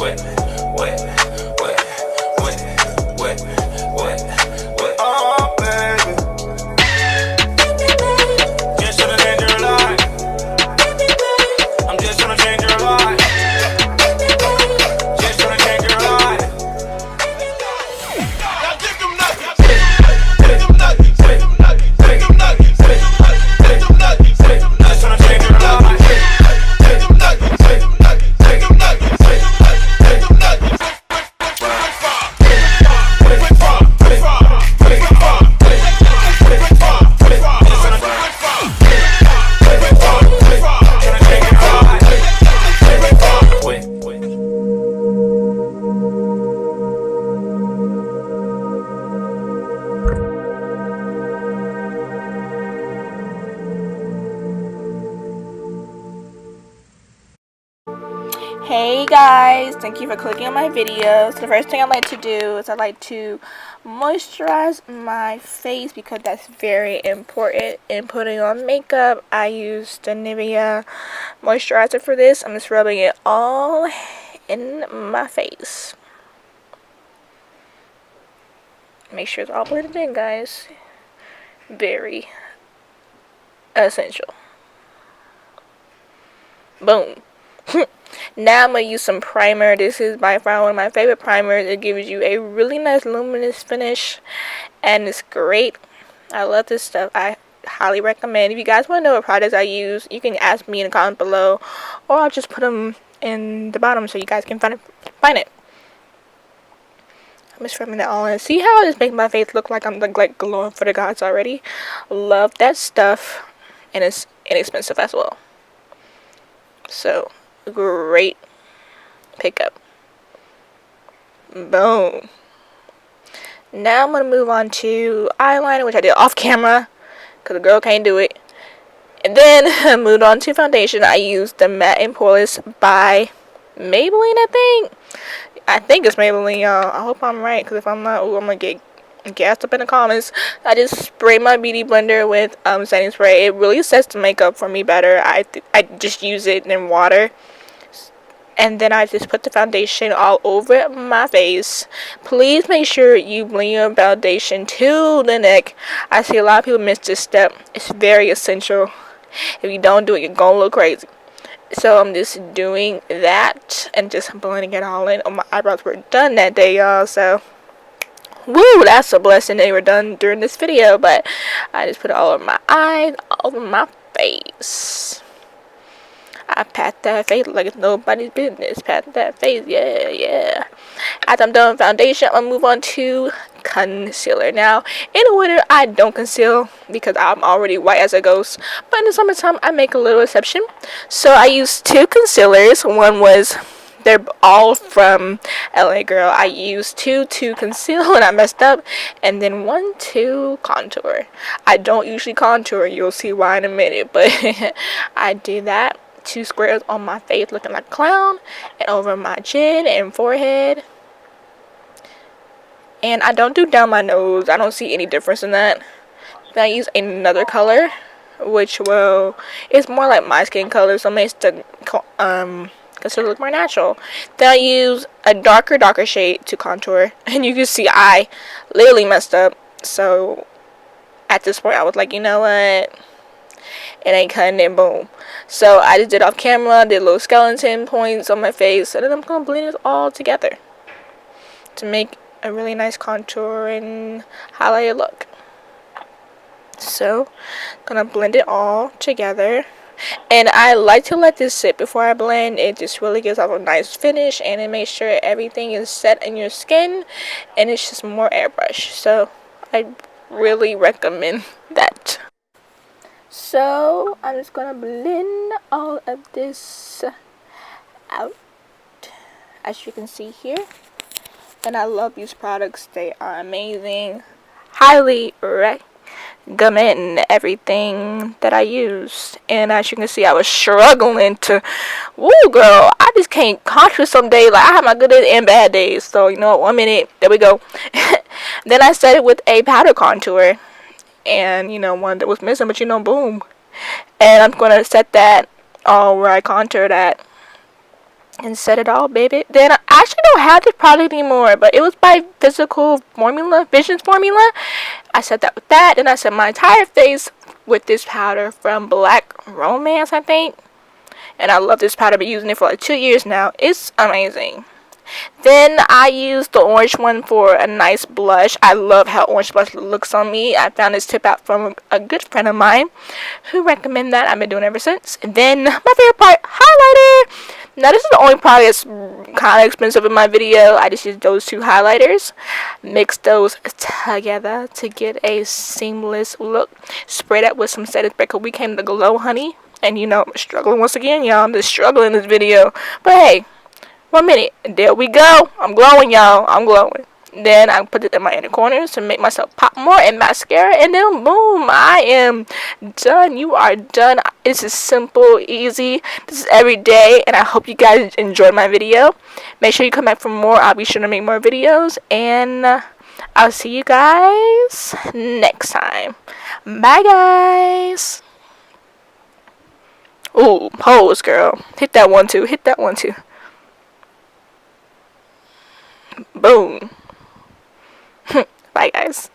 wet, wet, wet, wet, wet, wet, wet. Oh, baby. Just tryna change your life. I'm just tryna change your life. Just tryna change your life. Now take them nuggets. Take them nuggets. Take them nuggets. Take them nuggets. Take them nuggets. Take them nuggets. Just tryna change your life. Take them nuggets. Take them nuggets. Take them nuggets. Take them nuggets. Take them nuggets. Hey guys, thank you for clicking on my videos. The first thing I like to do is I like to moisturize my face because that's very important in putting on makeup. I use the Nivea moisturizer for this. I'm just rubbing it all in my face. Make sure it's all blended in, guys. Very essential. Boom. Now I'm going to use some primer. This is by far one of my favorite primers. It gives you a really nice luminous finish and it's great. I love this stuff. I highly recommend. If you guys want to know what products I use, you can ask me in the comments below or I'll just put them in the bottom so you guys can find it. I'm just rubbing that all in. See how it just makes my face look like I'm like glowing for the gods already? Love that stuff and it's inexpensive as well. So great pickup. Boom. Now I'm going to move on to eyeliner, which I did off camera because the girl can't do it. And then I moved on to foundation. I used the Matte and Poreless by Maybelline, I think it's Maybelline, y'all. I hope I'm right because if I'm not, I'm going to get gassed up in the comments. I just spray my beauty blender with setting spray. It really sets the makeup for me better. I just use it in water. And then I just put the foundation all over my face. Please make sure you blend your foundation to the neck. I see a lot of people miss this step. It's very essential. If you don't do it, you're gonna look crazy. So I'm just doing that and just blending it all in. Oh, my eyebrows were done that day, y'all. So, woo, that's a blessing they were done during this video. But I just put it all over my eyes, all over my face. I pat that face like it's nobody's business. Pat that face, yeah. After I'm done with foundation, I'm gonna move on to concealer. Now, in the winter, I don't conceal because I'm already white as a ghost. But in the summertime, I make a little exception. So I used two concealers. One was, they're all from LA Girl. I used two to conceal and I messed up. And then one to contour. I don't usually contour. You'll see why in a minute. But I did that. 2 squares on my face looking like a clown and over my chin and forehead. And I don't do down my nose. I don't see any difference in that. Then I use another color, which it's more like my skin color, so it makes the concealer look more natural. Then I use a darker shade to contour, and you can see I literally messed up. So at this point, I was like, you know what? It ain't cutting it, boom. So I just did off camera, did little skeleton points on my face, and then I'm gonna blend it all together to make a really nice contour and highlighted look. So gonna blend it all together, and I like to let this sit before I blend. It just really gives off a nice finish, and it makes sure everything is set in your skin, and it's just more airbrush. So I really recommend that. So I'm just gonna blend all of this out, as you can see here. And I love these products. They are amazing. Highly recommend everything that I used. And as you can see, I was struggling to, woo girl, I just can't contour some days. Like, I have my good days and bad days. So you know what, 1 minute, there we go. Then I set it with a powder contour. And you know, one that was missing, but you know, boom. And I'm gonna set that all where I contoured at. and set it all, baby. Then I actually don't have this product anymore, but it was by Visions Formula. I set that with that, and I set my entire face with this powder from Black Romance, I think. And I love this powder. I've been using it for like 2 years now. It's amazing. Then I used the orange one for a nice blush. I love how orange blush looks on me. I found this tip out from a good friend of mine who recommended that. I've been doing it ever since. And then my favorite part, highlighter. Now this is the only product that's kind of expensive in my video. I just used those 2 highlighters. Mix those together to get a seamless look. Spray that with some setting spray because we came to Glow Honey. And you know, I'm struggling once again, y'all. I'm just struggling in this video. But hey. 1 minute. There we go. I'm glowing, y'all. I'm glowing. Then I put it in my inner corners to make myself pop more, and mascara, and then boom, I am done. You are done. This is simple, easy. This is every day, and I hope you guys enjoyed my video. Make sure you come back for more. I'll be sure to make more videos, and I'll see you guys next time. Bye, guys. Ooh, pose, girl. Hit that one, too. Hit that one, too. Boom. Bye, guys.